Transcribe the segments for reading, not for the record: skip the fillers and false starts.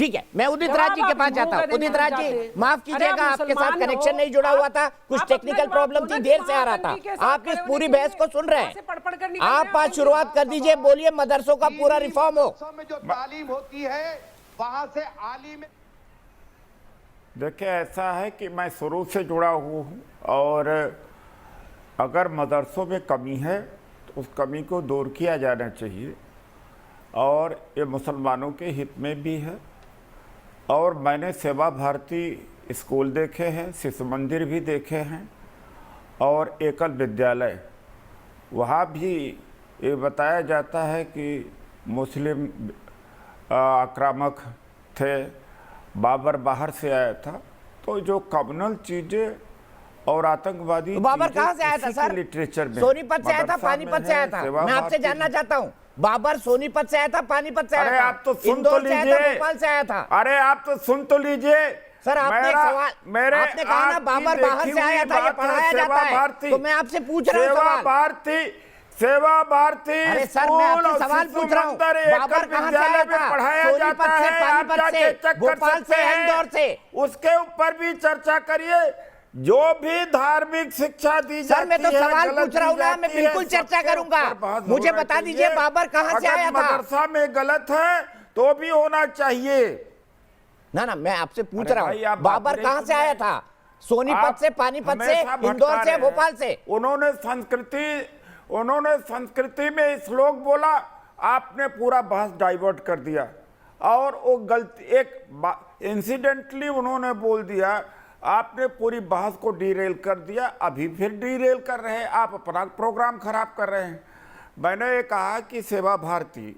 ठीक है, मैं उदित राज जी के पास जाता हूँ। उदित राज जी माफ कीजिएगा, आपके साथ कनेक्शन नहीं जुड़ा हुआ था, कुछ टेक्निकल प्रॉब्लम थी, देर से आ रहा था। आप इस पूरी बहस को सुन रहे हैं, आप आज शुरुआत कर दीजिए, बोलिए मदरसों का पूरा रिफॉर्म हो। जो तालीम होती है वहां से आलिम। देखिए, ऐसा है कि मैं शुरू से जुड़ा हुआ हूँ और अगर मदरसों में कमी है तो उस कमी को दूर किया जाना चाहिए और ये मुसलमानों के हित में भी है। और मैंने सेवा भारती स्कूल देखे हैं, शिशु मंदिर भी देखे हैं और एकल विद्यालय, वहाँ भी ये बताया जाता है कि मुस्लिम आक्रामक थे, बाबर बाहर से आया था। तो जो कम्युनल चीज़ें और आतंकवादी तो बाबर कहाँ से आया था सर? लिटरेचर में सोनीपत से आया था, पानीपत से आया था? मैं आपसे जानना चाहता हूँ, बाबर सोनीपत से आया था, पानीपत से आया था? अरे आप तो सुन तो लीजिए, भोपाल से आया था? अरे आप तो सुन तो लीजिए सर। आपने सवाल, आपने कहा ना बाबर बाहर से आया था, ये पढ़ाया जाता है, तो मैं आपसे पूछ रहा हूँ सवाल। सेवा भारती। अरे सर, मैं आपसे सवाल पूछ रहा हूँ, बाबर कहाँ से आया था? पढ़ाया जाता है, पानीपत से, भोपाल से, इंदौर से, उसके ऊपर भी चर्चा करिए। जो भी धार्मिक शिक्षा दी जाती है, सर मैं तो सवाल पूछ रहा हूँ ना, मैं बिल्कुल चर्चा करूंगा। मुझे बता दीजिए बाबर कहाँ से आया था? मदरसा में गलत है तो भी होना चाहिए ना। मैं आपसे पूछ रहा हूँ, बाबर कहाँ से आया था? सोनीपत से, पानीपत से, इंदौर से, भोपाल से? उन्होंने संस्कृति में श्लोक बोला, आपने पूरा बहस डाइवर्ट कर दिया और वो गलती एक इंसिडेंटली उन्होंने बोल दिया, आपने पूरी बहस को डीरेल कर दिया। अभी फिर डीरेल कर रहे हैं, आप अपना प्रोग्राम खराब कर रहे हैं। मैंने ये कहा कि सेवा भारती,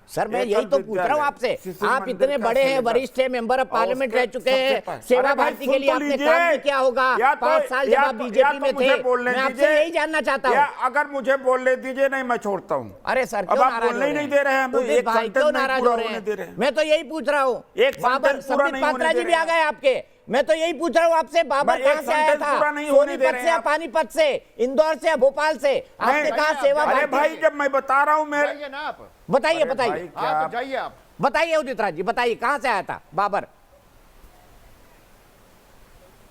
सर मैं यही तो पूछ रहा हूँ आपसे, आप इतने बड़े हैं, वरिष्ठ मेंबर ऑफ पार्लियामेंट रह चुके हैं, सेवा भारती के लिए आपने काम भी किया होगा, 5 साल जब आप बीजेपी में थे। मैं आपसे यही जानना चाहता हूँ। अगर मुझे बोलने दीजिए, नहीं मैं छोड़ता हूँ। अरे सर क्यों नाराज हो रहे हैं? नहीं दे रहे हैं, उदित भाई क्यों नाराज हो रहे हैं? मैं तो यही पूछ रहा हूँ। बाबर, संबित पात्रा जी भी आ गए आपके, मैं तो यही पूछ रहा हूँ आपसे, बाबर कहाँ से आया था? सोनीपत से या पानीपत से, इंदौर से या भोपाल से? आपने कहा सेवा भारती। अरे भाई, जब मैं बता रहा हूँ, मेरे बताइए बताइए, जाइए आप बताइए उदित राज जी, बताइए कहाँ से आया था बाबर?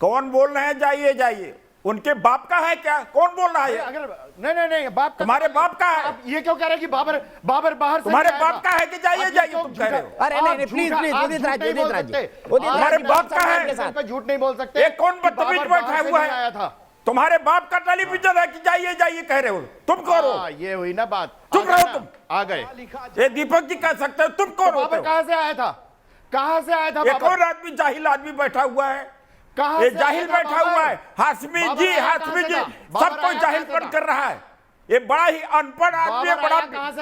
कौन बोल रहे हैं जाइए जाइए? उनके बाप का है क्या? कौन बोल रहा है? अगर नहीं बाप का, तुम्हारे बाप का है? आप ये क्यों कह रहे हैं कि बाबर बाहर से तुम्हारे बाप का है कि जाइए जाइए तुम कह रहे हो? अरे नहीं प्लीज प्लीज उदित राज जी, तुम्हारे बाप का है? झूठ नहीं बोल सकते। एक कौन बदतमीज बैठा हुआ है? तुम्हारे बाप का टेलीविजन है कि जाइए जाइए कह रहे हो? तुम करो, ये हुई ना बात। चुप रहो तुम। आ गए ये दीपक जी कह सकते हो, तुम कौन हो? बाबर कहाँ से आया था? कहाँ से आया था? एक और आदमी, जाहिल आदमी बैठा हुआ है, कहाँ ये जाहिल बैठा हुआ है। हाशमी जी सबको जाहिल कर रहा है। ये बड़ा ही अनपढ़ आदमी है,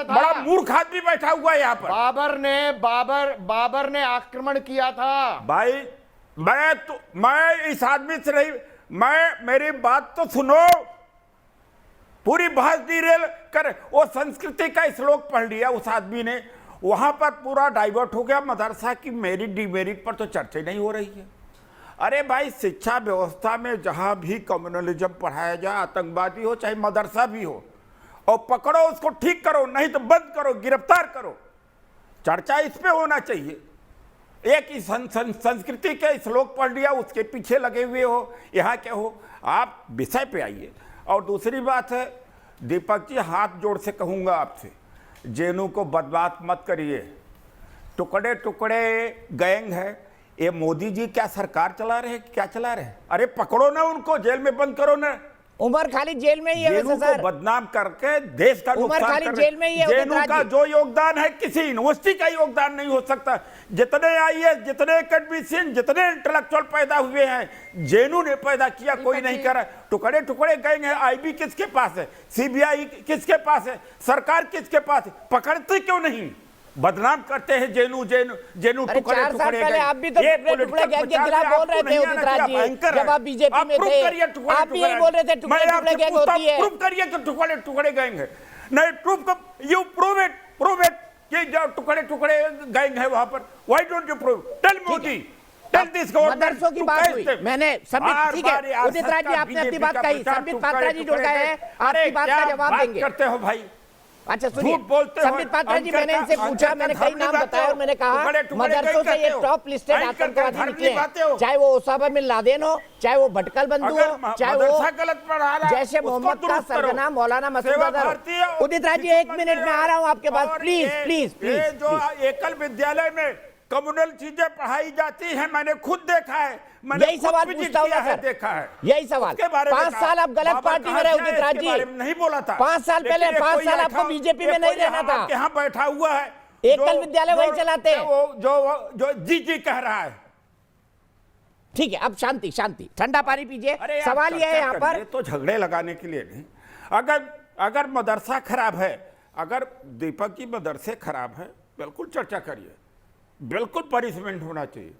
बड़ा मूर्ख आदमी बैठा हुआ है यहाँ पर। बाबर ने आक्रमण किया था भाई। मैं इस आदमी से नहीं, मेरी बात तो सुनो। पूरी बहस डीरेल कर, वो संस्कृति का श्लोक पढ़ लिया उस आदमी ने, वहां पर पूरा डाइवर्ट हो गया। मदरसा की मेरिट डिमेरिट पर तो चर्चा नहीं हो रही है। अरे भाई, शिक्षा व्यवस्था में जहां भी कम्युनलिज्म पढ़ाया जाए, आतंकवादी हो चाहे मदरसा भी हो, और पकड़ो उसको, ठीक करो, नहीं तो बंद करो, गिरफ्तार करो। चर्चा इस पे होना चाहिए। एक ही संस्कृति के श्लोक पढ़ लिया, उसके पीछे लगे हुए हो, यहाँ क्या हो? आप विषय पे आइए। और दूसरी बात है, दीपक जी हाथ जोड़ से कहूँगा आपसे, जेनू को बर्बाद मत करिए। टुकड़े टुकड़े गैंग है, ये मोदी जी क्या सरकार चला रहे हैं? क्या चला रहे हैं? अरे पकड़ो ना उनको, जेल में बंद करो ना। उमर खालिद जेल में ही है वैसे सर। बदनाम करके देश का उमर खालिद जेल में ही है। जेनू का जो योगदान है, किसी यूनिवर्सिटी का योगदान नहीं हो सकता। जितने आईएएस, जितने एकेडमिशियन, जितने इंटेलेक्चुअल पैदा हुए हैं, जेनू ने पैदा किया, कोई नहीं करा। टुकड़े टुकड़े गए हैं। आईबी किसके पास है? सीबीआई किसके पास है? सरकार किसके पास है? पकड़ते क्यों नहीं? बदनाम करते हैं जेनू टुकड़े टुकड़े गए। आप भी तो टुकड़े गैंग के खिलाफ बोल रहे थे उदित राज जी, जब आप बीजेपी में थे, आप भी यही बोल रहे थे टुकड़े टुकड़े गैंग होती है। प्रूव करिए कि टुकड़े टुकड़े गैंग है। नहीं, यू प्रूव इट कि जो टुकड़े टुकड़े गैंग है वहां पर। Why don't you prove? Tell Modi, tell this government. मदरसों की बात हुई, मैंने संबित, ठीक है उदित राज जी आपने अपनी बात कही, संबित पात्रा जी जुड़ गए हैं, आपकी बात का जवाब देंगे। करते हो भाई, अच्छा सुनिए, झूठ बोलते हो। संबित पात्रा जी, मैंने इनसे पूछा, मैंने कई नाम बताया और मैंने कहा मदरसों से ये टॉप लिस्टेड आतंकवादी निकले हैं, चाहे वो ओसामा बिन लादेन हो, चाहे वो भटकल बंधु हो, चाहे वो जैसे मोहम्मद का सरगना मौलाना मसूद अजहर हो। उदित राज जी, 1 मिनट में आ रहा हूं आपके पास, प्लीज प्लीज प्लीज। जो एकल विद्यालय में कम्युनल चीजें पढ़ाई जाती हैं, मैंने खुद देखा है, मैंने यही सवाल पूछता हूं सर, देखा है, यही सवाल। 5 साल आप गलत पार्टी में रहे उदित राज जी, नहीं बोला था 5 साल पहले, 5 साल आपको बीजेपी में नहीं रहना था, यहाँ बैठा हुआ है एकल विद्यालय वही चलाते हैं, जो जी कह रहा है। ठीक है, अब शांति शांति, ठंडा पानी पीजिए। सवाल यह है यहाँ पर, तो झगड़े लगाने के लिए नहीं, अगर मदरसा खराब है, अगर दीपक की मदरसे खराब है, बिल्कुल चर्चा करिए, बिल्कुल पनिशमेंट होना चाहिए,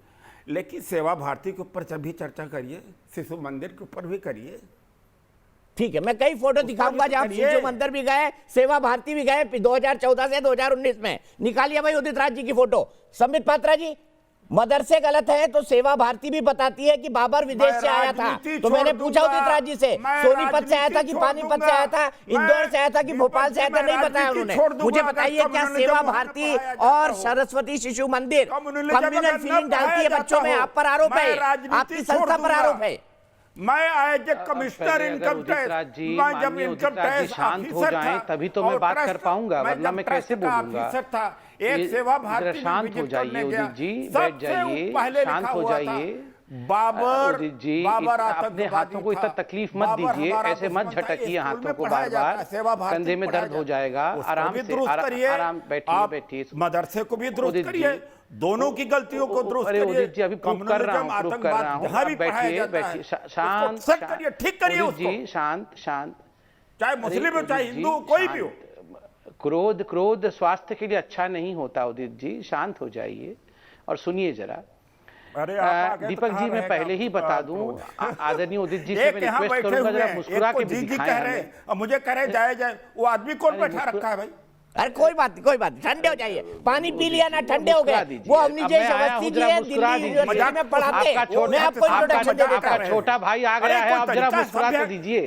लेकिन सेवा भारती के ऊपर भी चर्चा करिए, शिशु मंदिर के ऊपर भी करिए। ठीक है, मैं कई फोटो दिखाऊंगा जहां शिशु मंदिर भी गए, सेवा भारती भी गए 2014 से 2019 में। निकालिए भाई उदित राज जी की फोटो। संबित पात्रा जी, मदरसे गलत है तो सेवा भारती भी बताती है कि बाबर विदेश से आया था, तो मैंने पूछा उदित राज जी से, सोनीपत से आया था कि पानीपत से आया था, इंदौर से आया था कि भोपाल से आया था, नहीं बताया उन्होंने। मुझे बताइए, क्या सेवा भारती और सरस्वती शिशु मंदिर कम्युनल फीलिंग डालती है बच्चों में? आप पर आरोप है, आपकी संस्था पर आरोप है। मैं as a commissioner income tax, मैं जब इनकम टैक्स शांत हो जाएं तभी तो मैं बात कर पाऊंगा, वरना मैं कैसे बोलूंगा। एक सेवा भारती शांत हो जाइए उदित जी, बैठ जाइए, शांत हो जाइए। बाबर उदित जी, अपने हाथों को इतना तकलीफ मत दीजिए, ऐसे मत झटकिए हाथों को बार बार, कंधे में दर्द हो जाएगा। आराम से, आराम, बैठिए बैठिए। मदरसे को भी दुरुस्त करिए, दोनों की गलतियों को दुरुस्त करिए। उदित जी, अभी प्रूफ कर रहा हूँ, बैठिए बैठिए, शांत, ठीक करिए उदित जी, शांत शांत, चाहे मुस्लिम हो चाहे हिंदू, कोई भी हो। क्रोध स्वास्थ्य के लिए अच्छा नहीं होता उदित जी, शांत हो जाइए और सुनिए जरा। दीपक जी, मैं पहले ही बता दूं, आदरणीय उदित जी से मैं रिक्वेस्ट करूंगा, जरा मुस्कुरा के भी दिखाएं। और मुझे कह रहे जाए वो आदमी कौन बैठा रखा है भाई? अरे कोई बात नहीं, कोई बात नहीं, ठंडे हो जाइए, पानी पी लिया ना, ठंडे हो गए। वो अवनीश अवस्थी जी है, दिल्ली यूनिवर्सिटी में पढ़ाते हैं, मैं आपको इंट्रोडक्शन दे देता हूं। छोटा भाई आ गया है, आप जरा मुस्कुरा के दीजिए।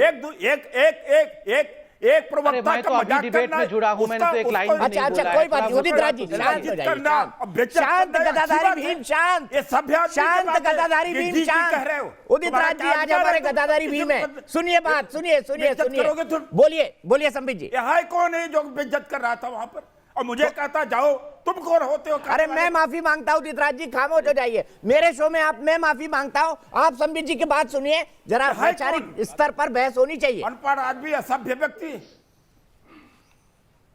एक प्रवक्ता मैं तो अभी डिबेट में जुड़ा हूं, मैंने तो एक लाइन भी अच्छा अच्छा, कोई बात नहीं उदित राज जी, शांत हो जाइए, शांत गदाधारी भीम शांत, शांत गदाधारी भीम शांत। उदित राज जी, आज हमारे गदाधारी भीम है, सुनिए बात, सुनिए सुनिए सुनिए, बोलिए बोलिए संबित जी। यहाँ कौन है जो बेइज्जत कर रहा था वहां पर, और मुझे कहता जाओ, तुम कौन होते हो? अरे मैं माफी मांगता हूँ उदित राज जी, खामोश हो जाइए, मेरे शो में मैं माफी मांगता हूँ, आप संबित जी की बात सुनिए जरा, वैचारिक स्तर पर बहस होनी चाहिए। अनपढ़ आदमी, असभ्य व्यक्ति,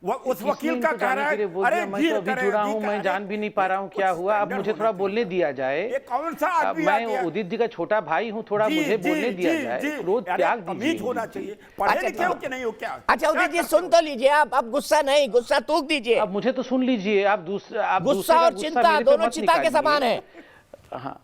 उस वकील का कह रहा है, अरे मैं तो अभी जुड़ा हूं, मैं जान भी नहीं पा रहा हूं क्या हुआ। अब मुझे थोड़ा बोलने दिया जाए, ये कौन सा आदमी? मैं उदित जी का छोटा भाई हूं, थोड़ा मुझे बोलने दिया जाए, क्रोध त्याग दीजिए। होना चाहिए, पढ़े लिखे हो कि नहीं हो क्या? अच्छा उदित जी, सुन तो लीजिए आप, अब गुस्सा नहीं, गुस्सा थूक दीजिए। अब मुझे तो सुन लीजिए, आप गुस्सा और चिंता दोनों चिता के समान है। हाँ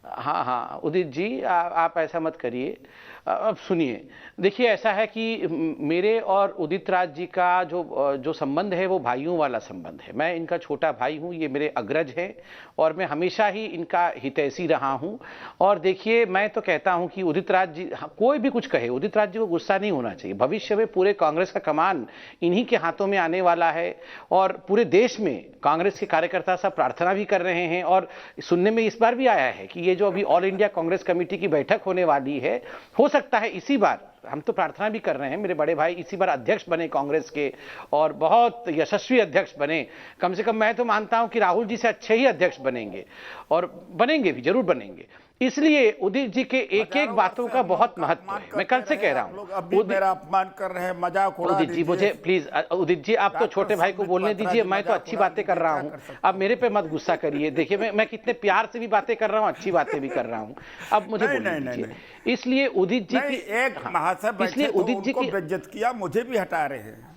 हाँ हाँ उदित जी, आप ऐसा मत करिए। अब सुनिए, देखिए ऐसा है कि मेरे और उदित राज जी का जो संबंध है वो भाइयों वाला संबंध है। मैं इनका छोटा भाई हूँ, ये मेरे अग्रज हैं और मैं हमेशा ही इनका हितैषी रहा हूँ। और देखिए, मैं तो कहता हूँ कि उदित राज जी, कोई भी कुछ कहे, उदित राज जी को गुस्सा नहीं होना चाहिए। भविष्य में पूरे कांग्रेस का कमान इन्हीं के हाथों में आने वाला है और पूरे देश में कांग्रेस के कार्यकर्ता सब प्रार्थना भी कर रहे हैं। और सुनने में इस बार भी आया है कि ये जो अभी ऑल इंडिया कांग्रेस कमेटी की बैठक होने वाली है, हो सकता है इसी बार, हम तो प्रार्थना भी कर रहे हैं, मेरे बड़े भाई इसी बार अध्यक्ष बने कांग्रेस के और बहुत यशस्वी अध्यक्ष बने। कम से कम मैं तो मानता हूं कि राहुल जी से अच्छे ही अध्यक्ष बनेंगे और बनेंगे भी, जरूर बनेंगे। इसलिए उदित जी के एक एक बातों का बहुत महत्व है। मैं कल से कह रहा हूँ, मेरा अपमान कर रहे हैं, मजाक उड़ा उदित जी, मुझे प्लीज उदित जी, आप तो छोटे भाई को बोलने दीजिए, मैं तो अच्छी बातें कर रहा हूँ, अब मेरे पे मत गुस्सा करिए। देखिए मैं कितने प्यार से भी बातें कर रहा हूँ, अच्छी बातें भी कर रहा हूँ, अब मुझे बोलने दीजिए। इसलिए उदित जी की एक महासभा, इसलिए उदित जी की बेइज्जत किया, मुझे भी हटा रहे हैं।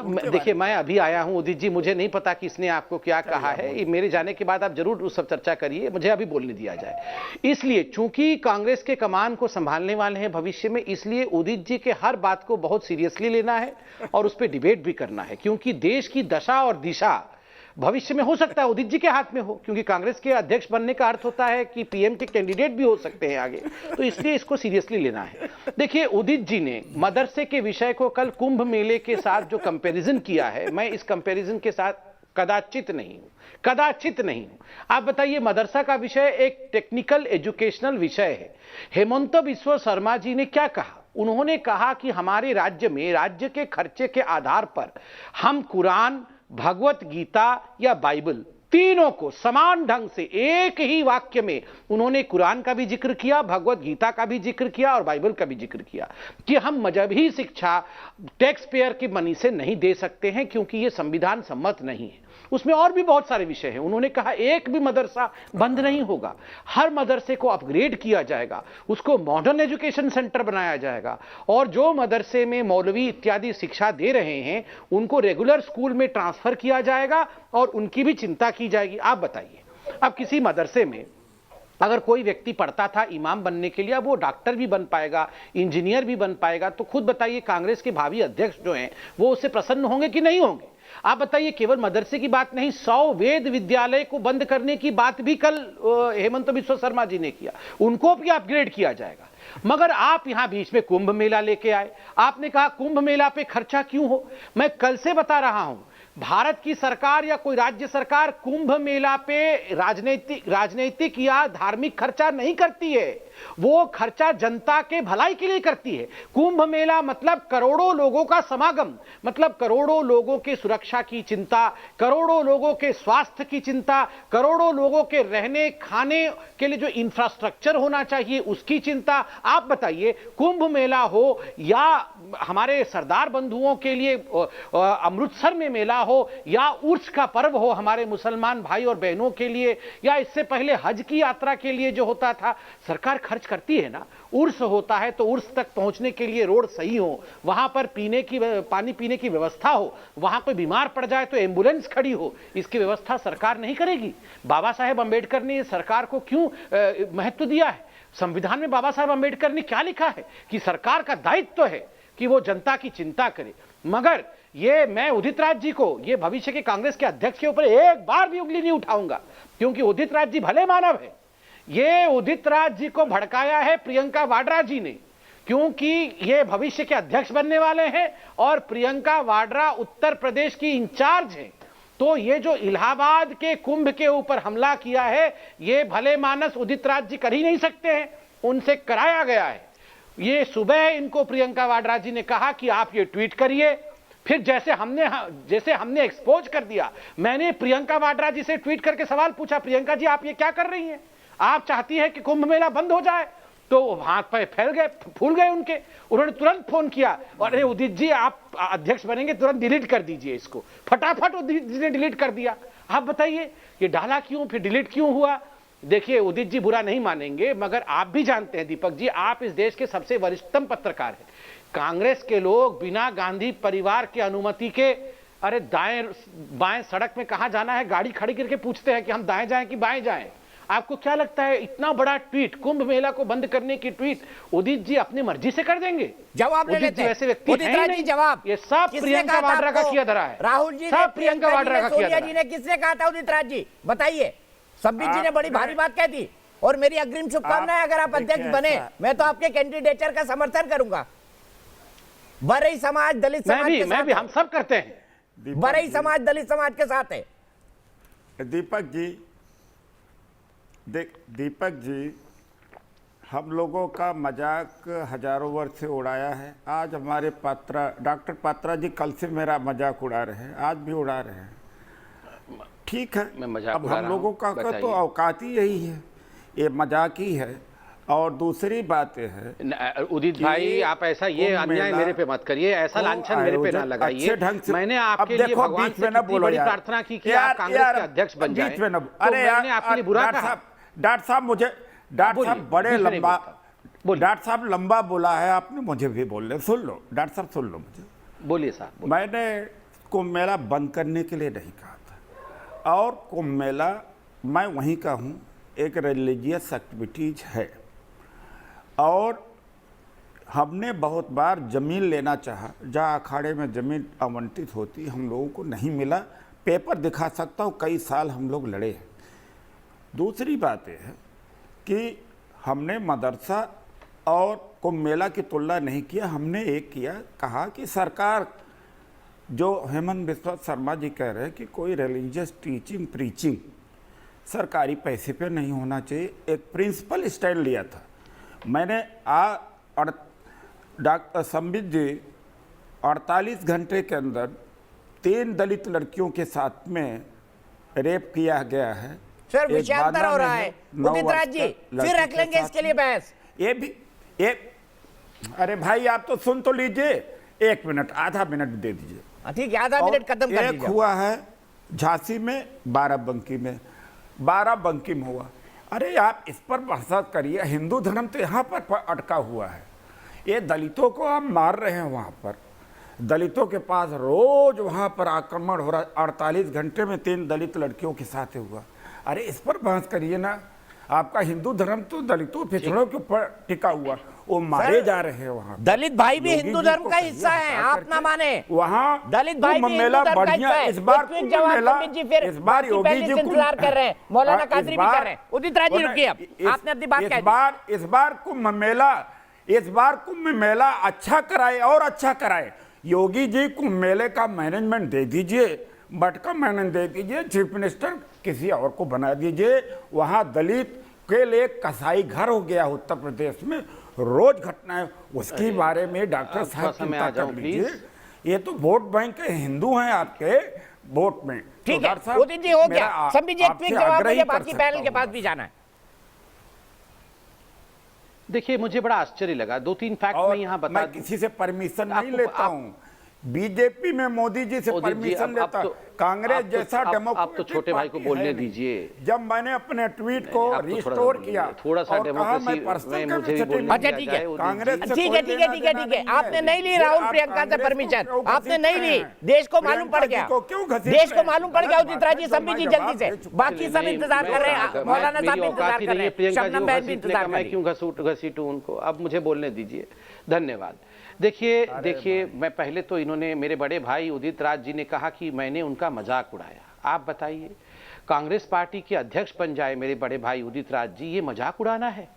देखिए मैं अभी आया हूं उदित जी, मुझे नहीं पता कि इसने आपको क्या कहा है, मेरे जाने के बाद आप जरूर उस सब चर्चा करिए, मुझे अभी बोलने दिया जाए। इसलिए चूंकि कांग्रेस के कमान को संभालने वाले हैं भविष्य में, इसलिए उदित जी के हर बात को बहुत सीरियसली लेना है और उस पर डिबेट भी करना है, क्योंकि देश की दशा और दिशा भविष्य में हो सकता है उदित जी के हाथ में हो, क्योंकि कांग्रेस के अध्यक्ष बनने का अर्थ होता है कि पीएम के कैंडिडेट भी हो सकते हैं आगे, तो इसलिए इसको सीरियसली लेना है। देखिए, उदित जी ने मदरसे के विषय को कल कुंभ मेले के साथ जो कंपैरिजन किया है, मैं इस कंपैरिजन के साथ कदाचित नहीं हूं। आप बताइए, मदरसा का विषय एक टेक्निकल एजुकेशनल विषय है। हेमंत बिस्वा शर्मा जी ने क्या कहा? उन्होंने कहा कि हमारे राज्य में राज्य के खर्चे के आधार पर हम कुरान, भगवत गीता या बाइबल तीनों को समान ढंग से एक ही वाक्य में उन्होंने कुरान का भी जिक्र किया, भगवत गीता का भी जिक्र किया और बाइबल का भी जिक्र किया कि हम मजहबी शिक्षा टैक्स पेयर की मनी से नहीं दे सकते हैं क्योंकि यह संविधान सम्मत नहीं है। उसमें और भी बहुत सारे विषय हैं। उन्होंने कहा एक भी मदरसा बंद नहीं होगा, हर मदरसे को अपग्रेड किया जाएगा, उसको मॉडर्न एजुकेशन सेंटर बनाया जाएगा और जो मदरसे में मौलवी इत्यादि शिक्षा दे रहे हैं उनको रेगुलर स्कूल में ट्रांसफर किया जाएगा और उनकी भी चिंता की जाएगी। आप बताइए, अब किसी मदरसे में अगर कोई व्यक्ति पढ़ता था इमाम बनने के लिए, अब वो डॉक्टर भी बन पाएगा, इंजीनियर भी बन पाएगा, तो खुद बताइए कांग्रेस के भावी अध्यक्ष जो हैं वो उससे प्रसन्न होंगे कि नहीं होंगे? आप बताइए, केवल मदरसे की बात नहीं, 100 वेद विद्यालय को बंद करने की बात भी कल हेमंत बिस्वा शर्मा जी ने किया, उनको भी अपग्रेड किया जाएगा। मगर आप यहां बीच में कुंभ मेला लेके आए। आपने कहा कुंभ मेला पे खर्चा क्यों हो? मैं कल से बता रहा हूं, भारत की सरकार या कोई राज्य सरकार कुंभ मेला पे राजनीतिक या धार्मिक खर्चा नहीं करती है, वो खर्चा जनता के भलाई के लिए करती है। कुंभ मेला मतलब करोड़ों लोगों का समागम, मतलब करोड़ों लोगों की सुरक्षा की चिंता, करोड़ों लोगों के स्वास्थ्य की चिंता, करोड़ों लोगों के रहने खाने के लिए जो इंफ्रास्ट्रक्चर होना चाहिए उसकी चिंता। आप बताइए, कुंभ मेला हो या हमारे सरदार बंधुओं के लिए अमृतसर में मेला हो या उर्स का पर्व हो हमारे मुसलमान भाई और बहनों के लिए, या इससे पहले हज की यात्रा के लिए जो होता था, सरकार खर्च करती है ना। उर्स होता है तो उर्स तक पहुंचने के लिए रोड सही हो, वहां पर पानी पीने की व्यवस्था हो, वहां कोई बीमार पड़ जाए तो एम्बुलेंस खड़ी हो, इसकी व्यवस्था सरकार नहीं करेगी? बाबा साहेब अंबेडकर ने सरकार को क्यों महत्व दिया है? संविधान में बाबा साहेब अंबेडकर ने क्या लिखा है कि सरकार का दायित्व है कि वो जनता की चिंता करे। मगर ये मैं उदित राज जी को, ये भविष्य के कांग्रेस के अध्यक्ष के ऊपर एक बार भी उंगली नहीं उठाऊंगा, क्योंकि उदित राज जी भले मानव है। ये उदित राज जी को भड़काया है प्रियंका वाड्रा जी ने, क्योंकि ये भविष्य के अध्यक्ष बनने वाले हैं और प्रियंका वाड्रा उत्तर प्रदेश की इंचार्ज हैं। तो ये जो इलाहाबाद के कुंभ के ऊपर हमला किया है, ये भले मानस उदित राज जी कर ही नहीं सकते हैं, उनसे कराया गया है। ये सुबह इनको प्रियंका वाड्रा जी ने कहा कि आप ये ट्वीट करिए, फिर जैसे हमने एक्सपोज कर दिया, मैंने प्रियंका वाड्रा जी से ट्वीट करके सवाल पूछा, प्रियंका जी आप ये क्या कर रही हैं? आप चाहती हैं कि कुंभ मेला बंद हो जाए? तो हाथ पे फूल गए उनके। उन्होंने तुरंत फोन किया, अरे उदित जी आप अध्यक्ष बनेंगे, तुरंत डिलीट कर दीजिए इसको। फटाफट उदित जी ने डिलीट कर दिया। आप बताइए ये डाला क्यों, फिर डिलीट क्यों हुआ? देखिए, उदित जी बुरा नहीं मानेंगे, मगर आप भी जानते हैं दीपक जी, आप इस देश के सबसे वरिष्ठतम पत्रकार हैं। कांग्रेस के लोग बिना गांधी परिवार की अनुमति के, अरे दाएं बाएं सड़क में कहां जाना है गाड़ी खड़ी करके पूछते हैं कि हम दाएं जाएं कि बाएं जाएं। आपको क्या लगता है इतना बड़ा ट्वीट, कुंभ मेला को बंद करने की ट्वीट उदित जी अपनी मर्जी से कर देंगे? जवाब ले लेते हैं। वैसे व्यक्ति है नहीं। जवाब ये सब प्रियंका वाड्रा का किया धरा है। राहुल जी सब प्रियंका वाड्रा का किया धरा है। जी ने किसने कहा था उदित राज जी बताइए? सब्बीर जी ने बड़ी भारी बात कह दी और मेरी अग्रिम शुभकामनाएं, अगर आप अध्यक्ष बने मैं तो आपके कैंडिडेचर का समर्थन करूंगा। बरई समाज दलित समाज के साथ, हम सब करते हैं। बरई समाज दलित समाज के साथ है। दीपक जी, हम लोगों का मजाक हजारों वर्ष से उड़ाया है। आज हमारे डॉक्टर पात्रा जी कल से मेरा मजाक उड़ा रहे हैं, आज भी उड़ा रहे हैं। ठीक है, मैं मजाक अब हम लोगों का तो औकात ही यही है, ये मजाक ही है। और दूसरी बात यह है उदित भाई, आप ऐसा ये अन्याय मेरे पे मत करिए, ऐसा लांछन मेरे पे ना लगाइए। मैंने आपके लिए भगवान से कितनी बड़ी प्रार्थना की कि आप कांग्रेस के अध्यक्ष बन जाएं। अरे मैंने आपके लिए बुरा कहा? डॉक्टर साहब बड़े लंबा, डॉक्टर साहब लंबा बोला है आपने, मुझे भी बोल रहे, सुन लो डॉक्टर साहब, सुन लो मुझे। बोलिए साहब। मैंने कुंभ मेला बंद करने के लिए नहीं कहा था, और कुंभ मेला मैं वहीं का हूँ, एक रिलीजियस एक्टिविटीज है और हमने बहुत बार ज़मीन लेना चाहा, जहाँ अखाड़े में ज़मीन आवंटित होती हम लोगों को नहीं मिला, पेपर दिखा सकता हूँ, कई साल हम लोग लड़े हैं। दूसरी बात यह है कि हमने मदरसा और कुंभ मेला की तुलना नहीं किया। हमने एक किया, कहा कि सरकार, जो हेमंत बिस्वा शर्मा जी कह रहे हैं कि कोई रिलीजियस टीचिंग प्रीचिंग सरकारी पैसे पे नहीं होना चाहिए, एक प्रिंसिपल स्टैंड लिया था मैंने। डॉक्टर संबित जी 48 घंटे के अंदर 3 दलित लड़कियों के साथ में रेप किया गया है। सर विषयांतर हो रहा है उदित राज जी, फिर रख लेंगे इसके लिए बहस। ये भी अरे भाई आप तो सुन तो लीजिए, 1 मिनट, आधा मिनट दे दीजिए। ठीक है, आधा मिनट खत्म कर एक दीजिए। हुआ है झांसी में, बाराबंकी में, 12 बंकी में हुआ। अरे आप इस पर बहस करिए, हिंदू धर्म तो यहाँ पर अटका हुआ है। ये दलितों को आप मार रहे हैं वहाँ पर, दलितों के पास रोज वहाँ पर आक्रमण हो रहा है। 48 घंटे में 3 दलित लड़कियों के साथ हुआ। अरे इस पर बहस करिए ना। आपका हिंदू धर्म तो दलितों पिछड़ों के ऊपर टिका हुआ, वो मारे जा रहे हैं वहाँ। दलित भाई भी हिंदू धर्म का हिस्सा है, आप ना माने। वहाँ दलित भाई भी हिंदू धर्म का हिस्सा है। इस बार इस बार योगी जी इंतजार कर रहे हैं, मौलाना कादरी भी कर रहे हैं। उदित राज जी रुकिए, आपने अपनी बात कह दी। इस बार कुंभ मेला अच्छा कराए और अच्छा कराए। योगी जी कुंभ मेले का मैनेजमेंट दे दीजिए, बट का मैनेजमेंट दे दीजिए, चीफ मिनिस्टर किसी और को बना दीजिए। वहाँ दलित के लिए कसाई घर हो गया उत्तर प्रदेश में, रोज घटनाएं, उसके बारे में डॉक्टर साहब चिंता कर लीजिए। ये तो वोट बैंक के हिंदू हैं आपके वोट में। ठीक है उदित जी, हो गया। संबित जी एक क्विक जवाब मुझे बाकी पैनल के पास भी जाना है। देखिए मुझे बड़ा आश्चर्य लगा, 2-3 फैक्ट मैं यहाँ बता मैं किसी से परमिशन नहीं लेता हूँ। बीजेपी में मोदी जी से परमिशन लेता, कांग्रेस जैसा डेमोक्रेटिक आप तो छोटे भाई को बोलने दीजिए। जब मैंने अपने ट्वीट को रिस्टोर किया, थोड़ा सा डेमोक्रेसी में मुझे भी बोलने अच्छा ठीक है, कांग्रेस ठीक है, आपने नहीं ली राहुल प्रियंका से परमिशन, आपने नहीं ली, देश को मालूम पड़ गया, देश को मालूम पड़ गया। उदित राज जी, संबित जी जल्दी से, बाकी सब इंतजार कर रहे हैं, मौलाना साहब इंतजार कर रहे हैं, शबनम बहन भी इंतजार कर रही है। मैं क्यों घसीटूं उनको, अब मुझे बोलने दीजिए। धन्यवाद। देखिए मैं पहले तो, इन्होंने, मेरे बड़े भाई उदित राज जी ने कहा कि मैंने उनका मजाक उड़ाया। आप बताइए, कांग्रेस पार्टी के अध्यक्ष बन जाए मेरे बड़े भाई उदित राज जी, ये मजाक उड़ाना है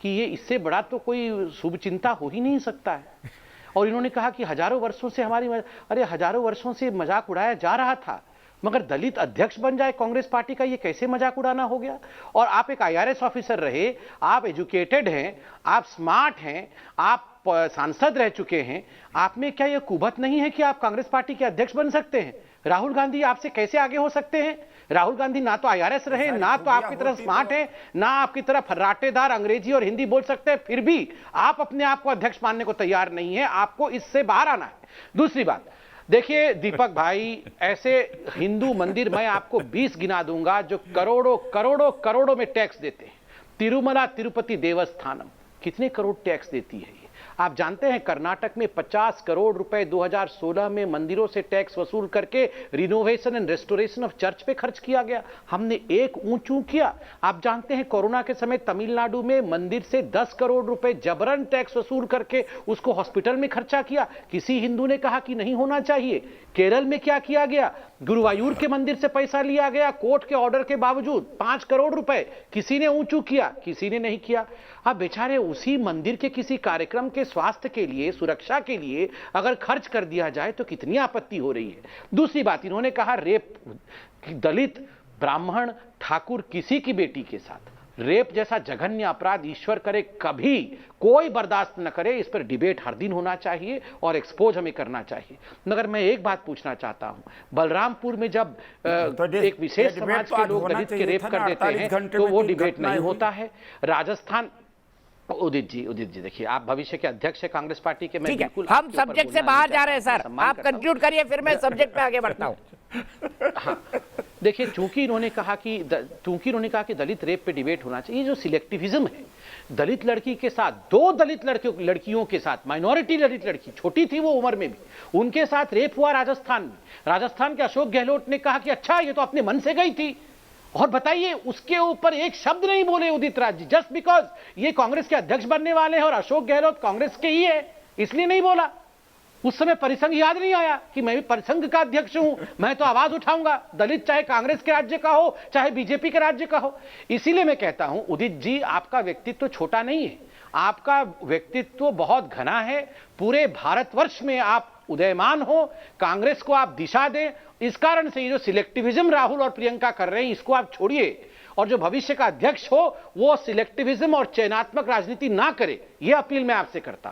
कि ये इससे बड़ा तो कोई शुभ चिंता हो ही नहीं सकता है। और इन्होंने कहा कि हजारों वर्षों से अरे हजारों वर्षों से मजाक उड़ाया जा रहा था, मगर दलित अध्यक्ष बन जाए कांग्रेस पार्टी का, ये कैसे मजाक उड़ाना हो गया। और आप एक IRS ऑफिसर रहे, आप एजुकेटेड हैं, आप स्मार्ट हैं, आप सांसद रह चुके हैं, आप में क्या यह कुबत नहीं है कि आप कांग्रेस पार्टी के अध्यक्ष बन सकते हैं? राहुल गांधी आपसे कैसे आगे हो सकते हैं? राहुल गांधी ना तो IRS रहे, ना तो आपकी तरह स्मार्ट है, ना आपकी तरह फर्राटेदार अंग्रेजी और हिंदी बोल सकते हैं, फिर भी आप अपने आप को अध्यक्ष मानने को तैयार नहीं है। आपको इससे बाहर आना है। दूसरी बात, देखिए दीपक भाई, ऐसे हिंदू मंदिर मैं आपको 20 गिना दूंगा जो करोड़ों करोड़ों करोड़ों में टैक्स देते हैं। तिरुमला तिरुपति देवस्थानम कितने करोड़ टैक्स देती है? आप जानते हैं कर्नाटक में 50 करोड़ रुपए 2016 में मंदिरों से टैक्स वसूल करके renovation and restoration of church पे खर्च किया गया। हमने एक ऊंचू किया। आप जानते हैं कोरोना के समय तमिलनाडु में मंदिर से 10 करोड़ रुपए जबरन टैक्स वसूल करके उसको हॉस्पिटल में खर्चा किया। किसी हिंदू ने कहा कि नहीं होना चाहिए। केरल में क्या किया गया? गुरुवायूर के मंदिर से पैसा लिया गया कोर्ट के ऑर्डर के बावजूद, 5 करोड़ रुपए। किसी ने ऊंचू किया? किसी ने नहीं किया। अब बेचारे उसी मंदिर के किसी कार्यक्रम के स्वास्थ्य के लिए, सुरक्षा के लिए अगर खर्च कर दिया जाए तो कितनी आपत्ति हो रही है। दूसरी बात, इन्होंने कहा रेप, दलित, ब्राह्मण, ठाकुर किसी की बेटी के साथ रेप जैसा जघन्य अपराध ईश्वर करे कभी कोई बर्दाश्त न करे। इस पर डिबेट हर दिन होना चाहिए और एक्सपोज हमें करना चाहिए। मगर मैं एक बात पूछना चाहता हूं, बलरामपुर में जब एक विशेष समाज के लोग दलित के रेप कर देते हैं तो वो डिबेट नहीं होता है। राजस्थान, उदित जी देखिए, आप भविष्य के अध्यक्ष है कांग्रेस पार्टी के। मैं बिल्कुल, हम सब्जेक्ट से बाहर जा रहे हैं सर, आप कंक्लूड करिए, फिर मैं सब्जेक्ट पे आगे बढ़ता हूं। हाँ, देखिए चूंकि इन्होंने कहा कि दलित रेप पे डिबेट होना चाहिए, जो सिलेक्टिविज्म है, दलित लड़की के साथ, 2 दलित लड़कियों के साथ, माइनॉरिटी दलित लड़की, छोटी थी वो उम्र में भी, उनके साथ रेप हुआ राजस्थान में। राजस्थान के अशोक गहलोत ने कहा कि अच्छा ये तो अपने मन से गई थी, और बताइए उसके ऊपर एक शब्द नहीं बोले उदित राज जी, जस्ट बिकॉज ये कांग्रेस के अध्यक्ष बनने वाले हैं और अशोक गहलोत कांग्रेस के ही है, इसलिए नहीं बोला। उस समय परिसंघ याद नहीं आया कि मैं भी परिसंघ का अध्यक्ष हूं, मैं तो आवाज उठाऊंगा, दलित चाहे कांग्रेस के राज्य का हो चाहे बीजेपी के राज्य का हो। इसीलिए मैं कहता हूं उदित जी, आपका व्यक्तित्व छोटा नहीं है, आपका व्यक्तित्व बहुत घना है। पूरे भारतवर्ष में आप उदयमान हो, कांग्रेस को आप दिशा दें। इस कारण से ये जो सिलेक्टिविज्म राहुल और प्रियंका कर रहे हैं इसको आप छोड़िए, और जो भविष्य का अध्यक्ष हो वो सिलेक्टिविज्म और चयनात्मक राजनीति ना करे, ये अपील मैं आपसे करता हूं।